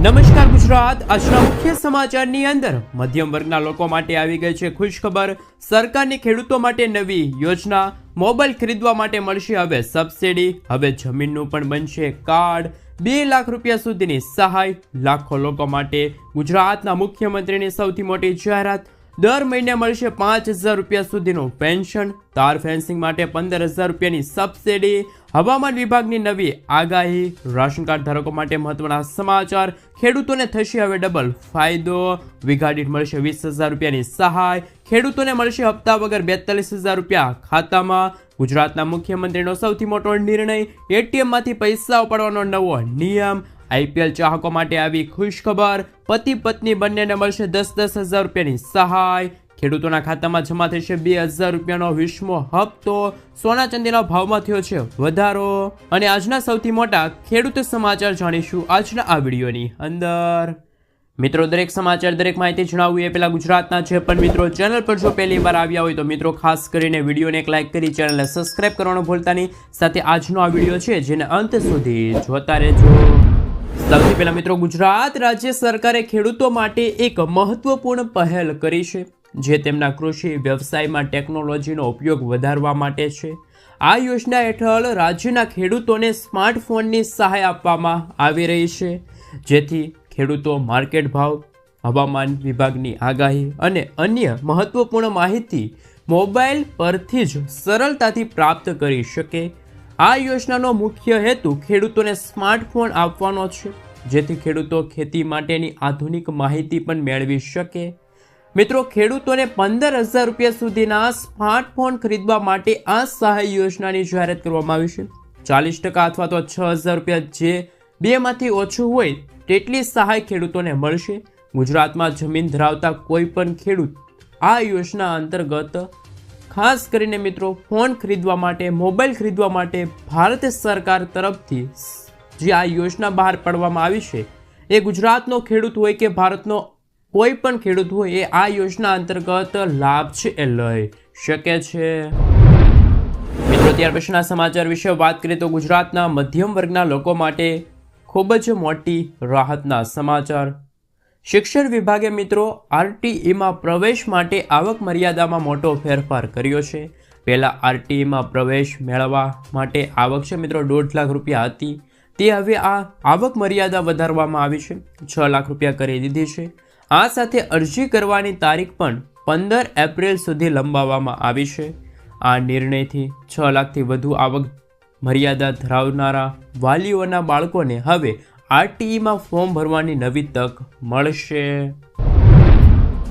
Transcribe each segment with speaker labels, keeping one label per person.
Speaker 1: નમસ્કાર ગુજરાત। આજના મુખ્ય સમાચારની અંદર મધ્યમ વર્ગના લોકો માટે આવી ગઈ છે ખુશખબર। સરકારની ખેડૂતો માટે નવી યોજના। મોબાઈલ ખરીદવા માટે મળશે હવે સબસિડી। હવે જમીનનું પણ બનશે કાર્ડ। 2 લાખ રૂપિયા સુધીની સહાય લાખો લોકો માટે। ગુજરાતના મુખ્યમંત્રીની સૌથી મોટી જાહેરાત। દર મહિને મળશે 5,000 રૂપિયા સુધીનું પેન્શન। તાર ફેન્સિંગ માટે 15,000 રૂપિયાની સબસિડી। હવામાન વિભાગની નવી આગાહી। રાશન કાર્ડ ધારકો માટે મહત્વના સમાચાર। ખેડૂતોને થશે હવે ડબલ ફાયદો। વીઘા દીઠ મળશે 20,000 રૂપિયાની સહાય। ખેડૂતોને મળશે હપ્તા વગર 42,000 રૂપિયા ખાતામાં। ગુજરાતના મુખ્યમંત્રીનો સૌથી મોટો નિર્ણય। એટીએમમાંથી પૈસા ઉપાડવાનો નવો નિયમ। આઈપીએલ ચાહકો માટે આવી ખુશખબર। પતિ પત્ની બંનેને મળશે 10,000 રૂપિયાની સહાય। ખેડૂતોના ખાતામાં જમા થશે 2,000 રૂપિયાનો 20મો હપ્તો। સોના ચાંદીના ભાવમાં થયો છે વધારો। અને આજના સૌથી મોટા ખેડૂત સમાચાર જાણીશું આજના આ વિડીયોની અંદર। મિત્રો, દરેક સમાચાર દરેક માહિતી જણાવવું એ પહેલા ગુજરાતના છે પણ મિત્રો ચેનલ પર જો પહેલી વાર આવ્યા હોય તો મિત્રો ખાસ કરીને વિડીયોને એક લાઇક કરી ચેનલને સબસ્ક્રાઇબ કરવાનું ભૂલતા નહીં। સાથે આજનો આ વિડીયો છે જેને અંત સુધી જોતા રહેજો। સૌથી પહેલા મિત્રો, ગુજરાત રાજ્ય સરકારે ખેડૂતો માટે એક મહત્વપૂર્ણ પહેલ કરી છે જે તેમના કૃષિ વ્યવસાયમાં ટેકનોલોજીનો ઉપયોગ વધારવા માટે છે। આ યોજના હેઠળ રાજ્યના ખેડૂતોને સ્માર્ટફોનની સહાય આપવામાં આવી રહી છે જેથી ખેડૂતો માર્કેટ ભાવ, હવામાન વિભાગની આગાહી અને અન્ય મહત્વપૂર્ણ માહિતી મોબાઈલ પરથી જ સરળતાથી પ્રાપ્ત કરી શકે। આ યોજનાનો મુખ્ય હેતુ ખેડૂતોને સ્માર્ટફોન આપવાનો છે જેથી ખેડૂતો ખેતી માટેની આધુનિક માહિતી પણ મેળવી શકે। મિત્રો, ખેડૂતોને 15,000 રૂપિયા સુધીના સ્માર્ટફોન ખરીદવા માટે આ સહાય યોજનાની જાહેરાત કરવામાં આવી છે। 40% અથવા તો 6,000 રૂપિયા જે બેમાંથી ઓછું હોય તેટલી સહાય ખેડૂતોને મળશે। ગુજરાતમાં જમીન ધરાવતા કોઈ પણ ખેડૂત આ યોજના અંતર્ગત ખાસ કરીને મિત્રો ફોન ખરીદવા માટે, મોબાઈલ ખરીદવા માટે ભારત સરકાર તરફથી જે આ યોજના બહાર પાડવામાં આવી છે એ ગુજરાતનો ખેડૂત હોય કે ભારતનો કોઈ પણ ખેડૂત હોય એ આ યોજના અંતર્ગત લાભ છે એ લઈ શકે છે। મિત્રો, ત્યાર પછીના સમાચાર વિશે વાત કરીએ તો ગુજરાતના મધ્યમ વર્ગના લોકો માટે ખૂબ જ મોટી રાહતના સમાચાર। શિક્ષણ વિભાગે મિત્રો આરટીઈમાં પ્રવેશ માટે આવક મર્યાદામાં મોટો ફેરફાર કર્યો છે। પહેલાં આરટીઈમાં પ્રવેશ મેળવવા માટે આવક છે મિત્રો 1.5 લાખ રૂપિયા હતી, તે હવે આ આવક મર્યાદા વધારવામાં આવી છે, 6 લાખ રૂપિયા કરી દીધી છે। આ સાથે અરજી કરવાની તારીખ પણ 15 એપ્રિલ સુધી લંબાવવામાં આવી છે। આ નિર્ણયથી 6 લાખથી વધુ આવક મર્યાદા ધરાવનારા વાલીઓના બાળકોને હવે આરટીઈમાં ફોર્મ ભરવાની નવી તક મળશે।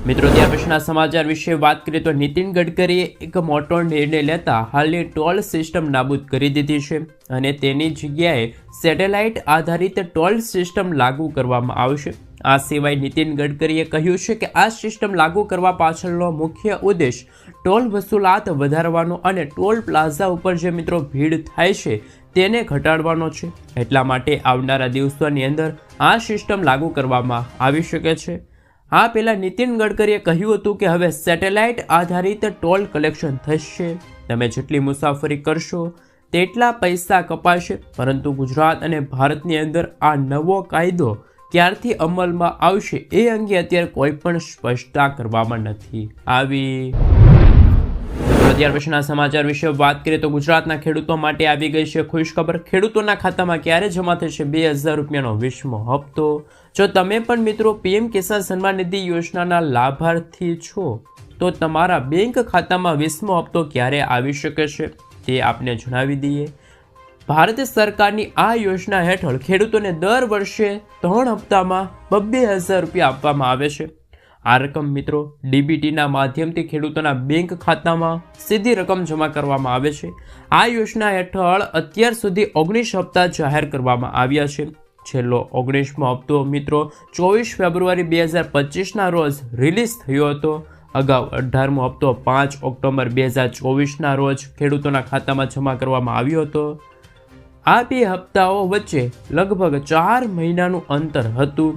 Speaker 1: મિત્રો, ત્યાર પછીના સમાચાર વિશે વાત કરીએ તો નીતિન ગડકરીએ એક મોટો નિર્ણય લેતા હાલની ટોલ સિસ્ટમ નાબૂદ કરી દીધી છે અને તેની જગ્યાએ સેટેલાઇટ આધારિત ટોલ સિસ્ટમ લાગુ કરવામાં આવશે। આ સિવાય નીતિન ગડકરીએ કહ્યું છે કે આ સિસ્ટમ લાગુ કરવા પાછળનો મુખ્ય ઉદ્દેશ ટોલ વસૂલાત વધારવાનો અને ટોલ પ્લાઝા ઉપર જે મિત્રો ભીડ થાય છે તેને ઘટાડવાનો છે। એટલા માટે આવનારા દિવસોની અંદર આ સિસ્ટમ લાગુ કરવામાં આવી શકે છે। આ પહેલાં નીતિન ગડકરીએ કહ્યું હતું કે હવે સેટેલાઇટ આધારિત ટોલ કલેક્શન થશે, તમે જેટલી મુસાફરી કરશો તેટલા પૈસા કપાશે, પરંતુ ગુજરાત અને ભારતની અંદર આ નવો કાયદો ક્યારથી અમલમાં આવશે એ અંગે અત્યારે કોઈ પણ સ્પષ્ટતા કરવામાં નથી આવી। ત્યાર પછીના સમાચાર વિશે વાત કરીએ તો ગુજરાતના ખેડૂતો માટે આવી ગઈ છે ખુશખબર। ખેડૂતોના ખાતામાં ક્યારે જમા થશે 2,000 રૂપિયાનો 20મો હપ્તો। જો તમે પણ મિત્રો પીએમ કિસાન સન્માન નિધિ યોજનાના લાભાર્થી છો તો તમારા બેંક ખાતામાં 20મો હપ્તો ક્યારે આવી શકે છે તે આપને જણાવી દઈએ। ભારત સરકારની આ યોજના હેઠળ ખેડૂતોને દર વર્ષે 3 હપ્તામાં 2,000 રૂપિયા આપવામાં આવે છે। આ રકમ મિત્રો ડીબીટીના માધ્યમથી ખેડૂતોના બેંક ખાતામાં સીધી રકમ જમા કરવામાં આવે છે। આ યોજના હેઠળ અત્યાર સુધી 19 હપ્તા જાહેર કરવામાં આવ્યા છે। છેલ્લો 19મો હપ્તો મિત્રો 24 ફેબ્રુઆરી 2025ના રોજ રિલીઝ થયો હતો। અગાઉ 18મો હપ્તો 5 ઓક્ટોબર 2024ના રોજ ખેડૂતોના ખાતામાં જમા કરવામાં આવ્યો હતો। આ બે હપ્તાઓ વચ્ચે લગભગ 4 મહિનાનું અંતર હતું।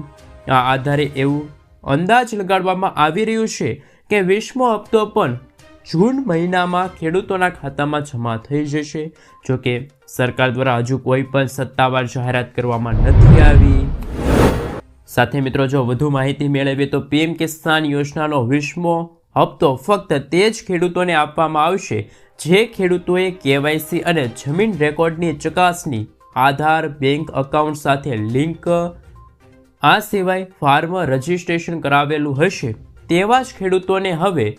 Speaker 1: આ આધારે એવું અંદાજ લગાડવામાં આવી રહ્યું છે કે 20મો હપ્તો પણ જૂન મહિનામાં ખેડૂતોના ખાતામાં જમા થઈ જશે। જોકે સરકાર દ્વારા હજુ કોઈ પણ સત્તાવાર જાહેરાત કરવામાં નથી આવી। સાથે મિત્રો જો વધુ માહિતી મેળવીએ તો પીએમ કિસાન યોજનાનો 20મો હપ્તો ફક્ત તે જ ખેડૂતોને આપવામાં આવશે જે ખેડૂતોએ કેવાયસી અને જમીન રેકોર્ડની ચકાસણી આધાર બેંક એકાઉન્ટ સાથે લિંક આ સિવાય ફાર્મર રજિસ્ટ્રેશન કરાવેલું હશે તેવા જ ખેડૂતોને હવે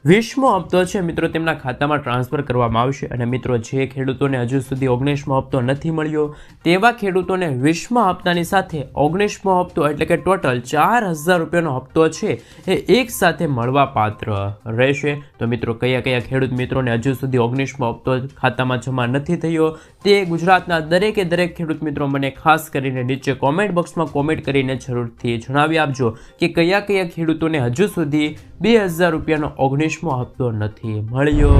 Speaker 1: 20મો હપ્તો છે મિત્રો તેમના ખાતામાં ટ્રાન્સફર કરવામાં આવશે અને મિત્રો જે ખેડૂતોને હજુ સુધી 19મો હપ્તો નથી મળ્યો તેવા ખેડૂતોને 20મા હપ્તાની સાથે 19મો હપ્તો એટલે કે ટોટલ 4000 રૂપિયાનો હપ્તો છે એ એક સાથે મળવા પાત્ર રહેશે. તો મિત્રો કયા ખેડૂત મિત્રોને હજુ સુધી 19મો હપ્તો ખાતામાં જમા નથી થયો તે ગુજરાતના દરેક ખેડૂત મિત્રો મને ખાસ કરીને નીચે કોમેન્ટ બોક્સમાં કોમેન્ટ કરીને જરૂરથી જણાવી આપજો કે કયા ખેડૂતોને હજુ સુધી 2000 રૂપિયાનો 19મો હપ્તો નથી મળ્યો.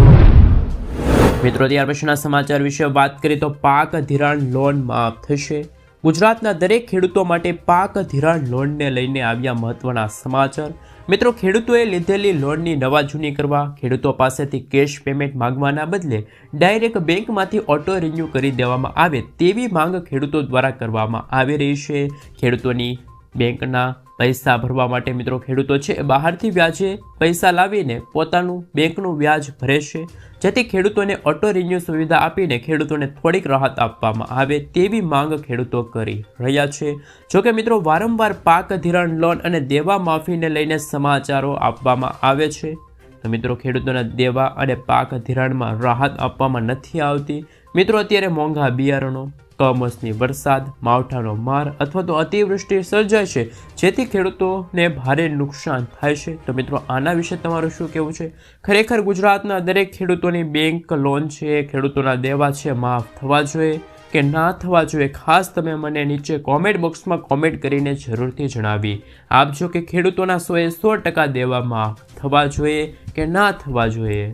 Speaker 1: મિત્રો ત્યાર પછીના સમાચાર વિશે વાત કરીએ તો પાક ધિરાણ લોન માફ થશે. ગુજરાતના દરેક ખેડૂતો માટે પાક ધિરાણ લોનને લઈને આવ્યા મહત્વના સમાચાર. મિત્રો ખેડૂતોએ લીધેલી લોનની નવા જૂની કરવા ખેડૂતો પાસેથી કેશ પેમેન્ટ માંગવાના બદલે ડાયરેક્ટ બેંકમાંથી ઓટો રિન્યૂ કરી દેવામાં આવે તેવી માંગ ખેડૂતો દ્વારા કરવામાં આવી રહી છે. ખેડૂતોની બેંકના પૈસા ભરવા માટે મિત્રો ખેડૂતો છે બહારથી વ્યાજે પૈસા લાવીને પોતાનું બેંકનું વ્યાજ ભરે છે જેથી ખેડૂતોને ઓટો રિન્યૂ સુવિધા આપીને ખેડૂતોને થોડીક રાહત આપવામાં આવે તેવી માંગ ખેડૂતો કરી રહ્યા છે. જોકે મિત્રો વારંવાર પાક ધિરાણ લોન અને દેવા માફીને લઈને સમાચારો આપવામાં આવે છે તો મિત્રો ખેડૂતોના દેવા અને પાક ધિરાણમાં રાહત આપવામાં નથી આવતી. મિત્રો અત્યારે મોંઘા બિયારણો કમોસમી વરસાદ માવઠાનો માર અથવા તો અતિવૃષ્ટિ સર્જાય છે જેથી ખેડૂતોને ભારે નુકસાન થાય છે. તો મિત્રો આના વિશે તમારું શું કહેવું છે? ખરેખર ગુજરાતના દરેક ખેડૂતોની બેંક લોન છે ખેડૂતોના દેવા છે માફ થવા જોઈએ કે ના થવા જોઈએ? ખાસ તમે મને નીચે કોમેન્ટ બોક્સમાં કોમેન્ટ કરીને જરૂરથી જણાવી આપજો કે ખેડૂતોના 100% દેવા માફ થવા જોઈએ કે ના થવા જોઈએ.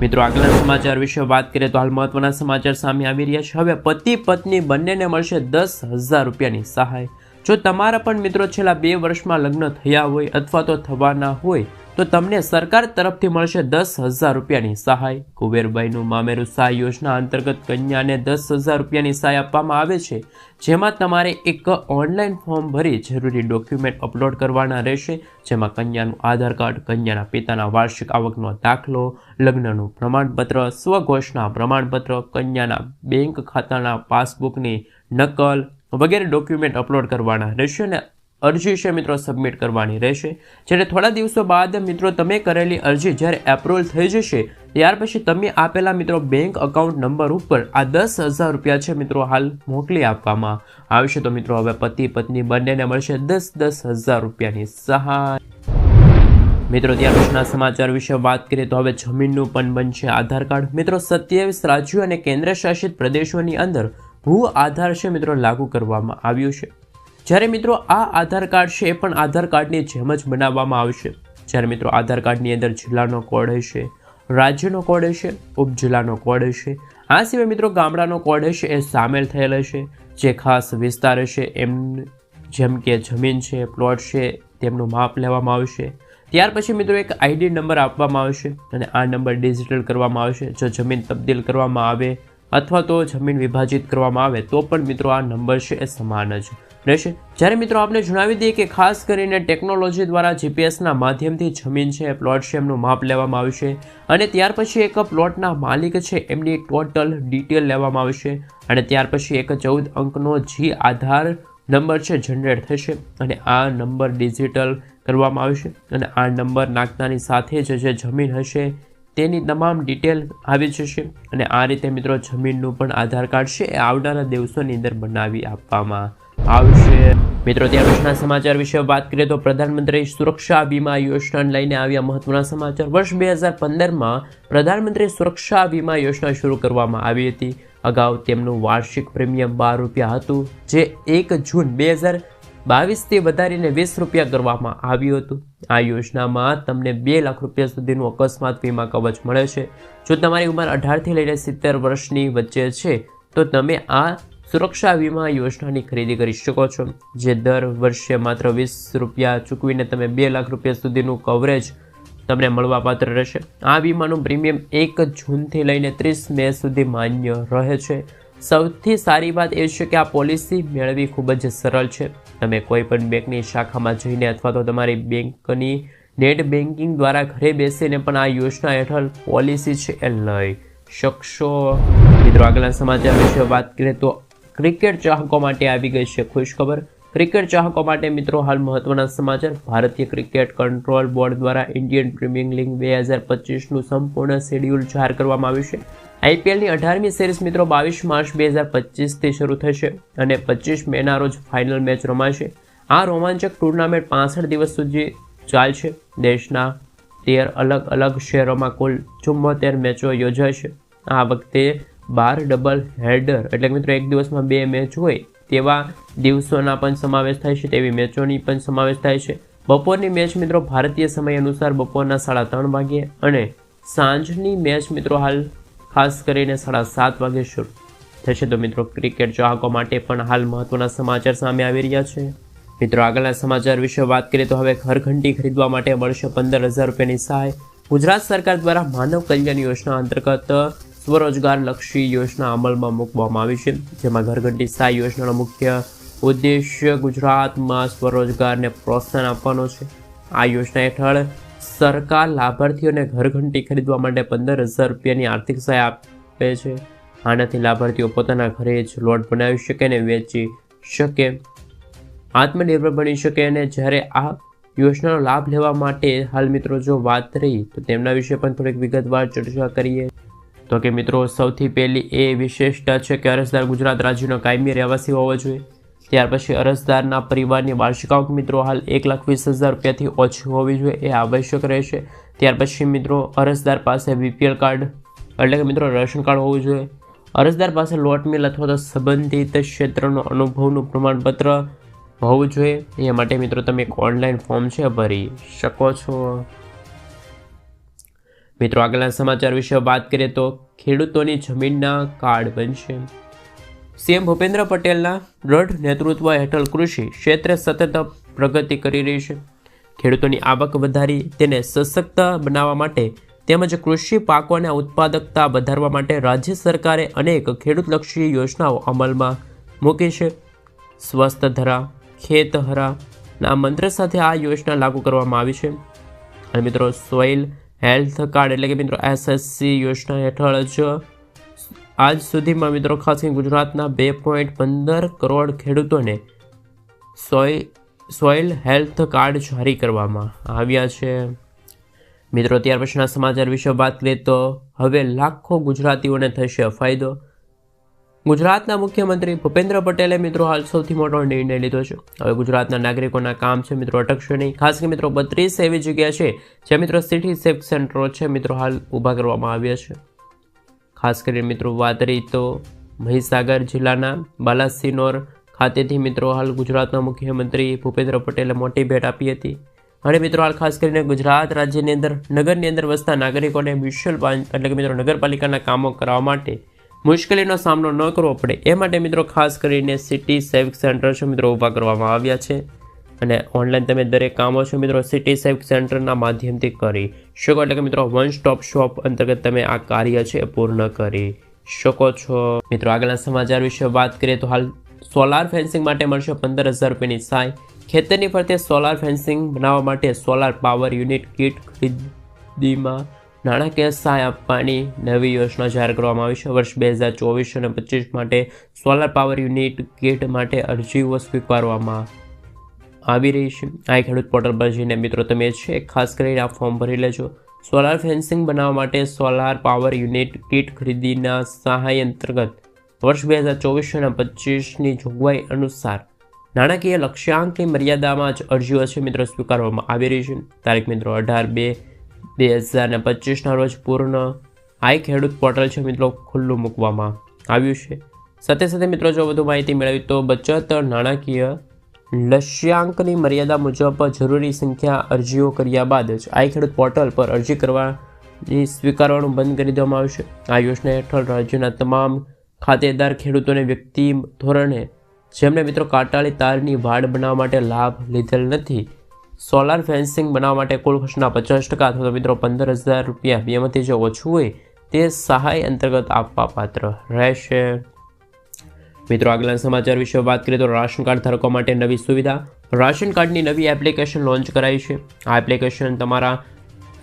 Speaker 1: મિત્રો આગળના સમાચાર વિશે વાત કરીએ તો હાલ મહત્વના સમાચાર સામે આવી રહ્યા છે. હવે પતિ પત્ની બંનેને મળશે 10,000 રૂપિયાની સહાય. જો તમારા પણ મિત્રો છેલ્લા 2 વર્ષમાં લગ્ન થયા હોય અથવા તો થવાના હોય તો તમને સરકાર તરફથી મળશે 10,000 રૂપિયાની સહાય. કુબેરબાઈનું મામેરું સહાય યોજના અંતર્ગત કન્યાને 10,000 રૂપિયાની સહાય આપવામાં આવે છે જેમાં તમારે એક ઓનલાઈન ફોર્મ ભરી જરૂરી ડોક્યુમેન્ટ અપલોડ કરવાના રહેશે જેમાં કન્યાનું આધાર કાર્ડ કન્યાના પિતાના વાર્ષિક આવકનો દાખલો લગ્નનું પ્રમાણપત્ર સ્વઘોષણા પ્રમાણપત્ર કન્યાના બેંક ખાતાના પાસબુકની નકલ વગેરે ડોક્યુમેન્ટ અપલોડ કરવાના રહેશે અને અરજી છે મિત્રો સબમિટ કરવાની રહેશે. જ્યારે થોડા દિવસો બાદ મિત્રો તમે કરેલી અરજી જ્યારે એપ્રુવલ થઈ જશે ત્યાર પછી તમે આપેલા મિત્રો બેંક એકાઉન્ટ નંબર ઉપર આ 10,000 રૂપિયા છે મિત્રો હાલ મોકલી આપવામાં આવશે. તો મિત્રો હવે પતિ પત્ની બંનેને મળશે 10,000 રૂપિયાની સહાય. મિત્રો ત્યાર પછીના સમાચાર વિશે વાત કરીએ તો હવે જમીનનું પણ બનશે આધાર કાર્ડ. મિત્રો 27 રાજ્યો અને કેન્દ્ર શાસિત પ્રદેશોની અંદર ભૂ આધાર છે મિત્રો લાગુ કરવામાં આવ્યું છે. જ્યારે મિત્રો આ આધાર કાર્ડ છે એ પણ આધાર કાર્ડની જેમ જ બનાવવામાં આવશે. જ્યારે મિત્રો આધાર કાર્ડની અંદર જિલ્લાનો કોડ હશે રાજ્યનો કોડ હશે ઉપજિલ્લાનો કોડ હશે આ સિવાય મિત્રો ગામડાનો કોડ હશે એ સામેલ થયેલ હશે. જે ખાસ વિસ્તાર હશે એમ જેમ કે જમીન છે પ્લોટ છે તેમનું માપ લેવામાં આવશે. ત્યાર પછી મિત્રો એક આઈડી નંબર આપવામાં આવશે અને આ નંબર ડિજિટલ કરવામાં આવશે. જો જમીન તબદીલ કરવામાં આવે અથવા તો જમીન વિભાજિત કરવામાં આવે તો પણ મિત્રો આ નંબર છે એ સમાન જ રહેશે. જ્યારે મિત્રો આપણે જણાવી દઈએ કે ખાસ કરીને ટેકનોલોજી દ્વારા જીપીએસના માધ્યમથી જમીન છે પ્લોટ છે એમનું માપ લેવામાં આવશે અને ત્યાર પછી એક પ્લોટના માલિક છે એમની ટોટલ ડિટેલ લેવામાં આવશે અને ત્યાર પછી એક 14 અંકનો જી આધાર નંબર છે જનરેટ થશે અને આ નંબર ડિજિટલ કરવામાં આવશે અને આ નંબર નાખતાની સાથે જ જે જમીન હશે તેની તમામ ડિટેલ આવી જશે અને આ રીતે મિત્રો જમીનનું પણ આધાર કાર્ડ છે એ આવનારા દિવસોની અંદર બનાવી આપવામાં આવશે. મિત્રો ત્યાર પછીના સમાચાર વિશે વાત કરીએ તો પ્રધાનમંત્રી સુરક્ષા વીમા યોજનાને લઈને આવ્યા મહત્વના સમાચાર. વર્ષ 2015માં પ્રધાનમંત્રી સુરક્ષા વીમા યોજના શરૂ કરવામાં આવી હતી. અગાઉ તેમનું વાર્ષિક પ્રીમિયમ 12 રૂપિયા હતું જે 1 જૂન 2022થી વધારીને 20 રૂપિયા કરવામાં આવ્યું હતું. આ યોજનામાં તમને 2 લાખ રૂપિયા સુધીનું અકસ્માત વીમા કવચ મળે છે. જો તમારી ઉંમર 18થી લઈને 70 વર્ષની વચ્ચે છે તો તમે આ સુરક્ષા વીમા યોજનાની ખરીદી કરી શકો છો જે દર વર્ષે માત્ર 20 રૂપિયા ચૂકવીને તમે 2 લાખ રૂપિયા સુધીનું કવરેજ તમને મળવાપાત્ર રહેશે. આ વીમાનું પ્રીમિયમ 1 જૂનથી લઈને 30 મે સુધી માન્ય રહે છે. સૌથી સારી વાત એ છે કે આ પોલિસી મેળવવી ખૂબ જ સરળ છે. તમે કોઈ પણ બેંકની શાખામાં જઈને અથવા તો તમારી બેંકની નેટ બેન્કિંગ દ્વારા ઘરે બેસીને પણ આ યોજના હેઠળ પોલિસી છે એ લઈ શકશો. મિત્રો આગળના સમાચાર વિશે વાત કરીએ તો ક્રિકેટ ચાહકો માટે આવી ગઈ છે ખુશખબર. ક્રિકેટ ચાહકો માટે મિત્રો હાલ મહત્વના સમાચાર. ભારતીય ક્રિકેટ કંટ્રોલ બોર્ડ દ્વારા ઇન્ડિયન પ્રીમિયર લીગ 2025નું સંપૂર્ણ શેડ્યુલ જાહેર કરવામાં આવ્યું છે. આઈપીએલની 18મી સિરીઝ મિત્રો 22 માર્ચ 2025થી શરૂ થશે અને 25 મેના રોજ ફાઇનલ મેચ રમાશે. આ રોમાંચક ટુર્નામેન્ટ 65 દિવસ સુધી ચાલશે. દેશના 13 અલગ અલગ શહેરોમાં કુલ 74 મેચો યોજાશે. આ વખતે 12 ડબલ હેડર એટલે કે મિત્રો એક દિવસમાં 2 મેચ હોય તેવા દિવસોના પણ સમાવેશ થાય છે, તેવી મેચોની પણ સમાવેશ થાય છે. બપોરની મેચ મિત્રો ભારતીય સમય અનુસાર બપોરના 3:30 વાગે અને સાંજની મેચ મિત્રો હાલ ખાસ કરીને 7:30 વાગે શરૂ થશે. તો મિત્રો ક્રિકેટ ચાહકો માટે પણ હાલ મહત્વના સમાચાર સામે આવી રહ્યા છે. મિત્રો આગળના સમાચાર વિશે વાત કરીએ તો હવે ઘરઘંટી ખરીદવા માટે મળશે 15,000 રૂપિયાની સહાય. ગુજરાત સરકાર દ્વારા માનવ કલ્યાણ યોજના અંતર્ગત સ્વરોજગારલક્ષી યોજના અમલમાં મૂકવામાં આવી છે, જેમાં ઘરઘંટી સહાય યોજનાનો મુખ્ય ઉદ્દેશ્ય ગુજરાતમાં સ્વરોજગારને પ્રોત્સાહન આપવાનો છે. આ યોજના હેઠળ સરકાર લાભાર્થીઓને ઘરઘંટી ખરીદવા માટે 15,000 રૂપિયાની આર્થિક સહાય આપે છે. આનાથી લાભાર્થીઓ પોતાના ઘરે જ લોટ બનાવી શકે અને વેચી શકે, આત્મનિર્ભર બની શકે. અને જ્યારે આ યોજનાનો લાભ લેવા માટે હાલ મિત્રો જો વાત રહી તો તેમના વિશે પણ થોડીક વિગતવાર ચર્ચા કરીએ તો કે મિત્રો સૌથી પહેલી એ વિશેષતા છે કે અરજદાર ગુજરાત રાજ્યનો કાયમી રહેવાસી હોવો જોઈએ. ત્યાર પછી અરજદારના પરિવારની વાર્ષિક આવક મિત્રો હાલ 1,20,000 રૂપિયાથી ઓછી હોવી જોઈએ, એ આવશ્યક રહેશે. ત્યાર પછી મિત્રો અરજદાર પાસે BPL કાર્ડ એટલે કે મિત્રો રેશન કાર્ડ હોવું જોઈએ. અરજદાર પાસે લોટ મિલ અથવા તો સંબંધિત ક્ષેત્રનો અનુભવનું પ્રમાણપત્ર હોવું જોઈએ. એ માટે મિત્રો તમે એક ઓનલાઈન ફોર્મ છે ભરી શકો છો. મિત્રો આગળના સમાચાર વિશે વાત કરીએ તો ખેડૂતોની જમીનના કાર્ડ બનશે. સીએમ ભૂપેન્દ્ર પટેલના દ્રઢ નેતૃત્વ હેઠળ કૃષિ ક્ષેત્રે સતત પ્રગતિ કરી રહી છે. ખેડૂતોની આવક વધારી તેને સશક્ત બનાવવા માટે તેમજ કૃષિ પાકોના ઉત્પાદકતા વધારવા માટે રાજ્ય સરકારે અનેક ખેડૂતલક્ષી યોજનાઓ અમલમાં મૂકી છે. સ્વસ્થ ધરા ખેત હરાના મંત્ર સાથે આ યોજના લાગુ કરવામાં આવી છે. અને મિત્રો સોઇલ હેલ્થ કાર્ડ એટલે કે મિત્રો SSC યોજના હેઠળ જ આજ સુધીમાં મિત્રો ખાસ કરીને ગુજરાતના 2.15 કરોડ ખેડૂતોને સોઇલ હેલ્થ કાર્ડ જારી કરવામાં આવ્યા છે. મિત્રો ત્યાર પછીના સમાચાર વિશે વાત કરીએ તો હવે લાખો ગુજરાતીઓને થશે ફાયદો. ગુજરાતના મુખ્યમંત્રી ભૂપેન્દ્ર પટેલે મિત્રો હાલ સૌથી મોટો નિર્ણય લીધો છે. હવે ગુજરાતના નાગરિકોના કામ છે મિત્રો અટકશે નહીં. ખાસ કરીને મિત્રો 32 એવી જગ્યા છે જ્યાં મિત્રો સિટી સેફ સેન્ટરો છે મિત્રો હાલ ઊભા કરવામાં આવ્યા છે. ખાસ કરીને મિત્રો વાત રહી તો મહીસાગર જિલ્લાના બાલાસિનોર ખાતેથી મિત્રો હાલ ગુજરાતના મુખ્યમંત્રી ભૂપેન્દ્ર પટેલે મોટી ભેટ આપી હતી. અને મિત્રો હાલ ખાસ કરીને ગુજરાત રાજ્યની અંદર નગરની અંદર વસતા નાગરિકોને મ્યુનિસિપલ એટલે કે મિત્રો નગરપાલિકાના કામો કરવા માટે મુશ્કેલીનો સામનો ન કરવો પડે એ માટે મિત્રો ખાસ કરીને સિટી સેવિક સેન્ટર છે મિત્રો ઊભા કરવામાં આવ્યા છે. અને ઓનલાઈન તમે દરેક કામો છે મિત્રો સિટી સેવિક સેન્ટરના માધ્યમથી કરી શકો એટલે કે મિત્રો વન સ્ટોપ શોપ અંતર્ગત તમે આ કાર્ય છે પૂર્ણ કરી શકો છો. મિત્રો આગળના સમાચાર વિશે વાત કરીએ તો હાલ સોલાર ફેન્સિંગ માટે મળશે 15,000 રૂપિયાની સહાય. ખેતરની ફરતે સોલાર ફેન્સિંગ બનાવવા માટે સોલાર પાવર યુનિટ કીટ ખરીદીમાં નાણાકીય સહાય આપવાની નવી યોજના જાહેર કરવામાં આવી છે. વર્ષ 2024 અને 25 માટે સોલાર પાવર યુનિટ કીટ માટે અરજીઓ સ્વીકારવામાં આવી રહી છે. આ ખેડૂત પોર્ટલ પર જઈને મિત્રો તમે છે ખાસ કરીને આ ફોર્મ ભરી લેજો. સોલાર ફેન્સિંગ બનાવવા માટે સોલાર પાવર યુનિટ કીટ ખરીદીના સહાય અંતર્ગત વર્ષ 2024 અને 25ની જોગવાઈ અનુસાર નાણાકીય લક્ષ્યાંકની મર્યાદામાં જ અરજીઓ છે મિત્રો સ્વીકારવામાં આવી રહી છે. તારીખ મિત્રો 18/2/2025ના રોજ પૂર્ણ આ ખેડૂત પોર્ટલ છે મિત્રો ખુલ્લું મૂકવામાં આવ્યું છે. સાથે સાથે મિત્રો જો વધુ માહિતી મેળવી તો બચત નાણાકીય લક્ષ્યાંકની મર્યાદા મુજબ જરૂરી સંખ્યા અરજીઓ કર્યા બાદ જ આ ખેડૂત પોર્ટલ પર અરજી કરવાની સ્વીકારવાનું બંધ કરી દેવામાં આવશે. આ યોજના હેઠળ રાજ્યના તમામ ખાતેદાર ખેડૂતોને વ્યક્તિ ધોરણે જેમણે મિત્રો કાંટાળી તારની વાડ બનાવવા માટે લાભ લીધેલ નથી, સોલાર ફેન્સિંગ બનાવવા માટે કુલ ખર્ચના 50% અથવા તો મિત્રો 15,000 રૂપિયા બેમાંથી જે ઓછું હોય તે સહાય અંતર્ગત આપવા પાત્ર રહેશે. મિત્રો આગલા સમાચાર વિશે વાત કરીએ તો રાશન કાર્ડ ધારકો માટે નવી સુવિધા. રાશન કાર્ડની નવી એપ્લિકેશન લોન્ચ કરાઈ છે. આ એપ્લિકેશન તમારા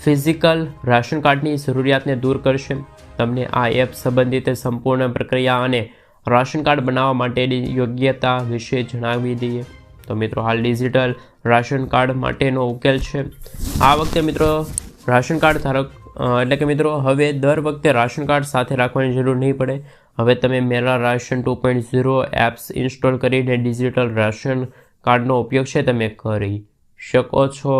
Speaker 1: ફિઝિકલ રાશન કાર્ડની જરૂરિયાતને દૂર કરશે. તમને આ એપ સંબંધિત સંપૂર્ણ પ્રક્રિયા અને રાશન કાર્ડ બનાવવા માટેની યોગ્યતા વિશે જણાવી દઈએ. તો મિત્રો હાલ ડિજિટલ રાશન કાર્ડ માટેનો ઉકેલ છે. આ વખતે મિત્રો રાશન કાર્ડ ધારક એટલે કે મિત્રો હવે દર વખતે રાશન કાર્ડ સાથે રાખવાની જરૂર નહીં પડે. હવે તમે મેરા રાશન 2.0 એપ્સ ઇન્સ્ટોલ કરીને ડિજિટલ રાશન કાર્ડનો ઉપયોગ છે તમે કરી શકો છો.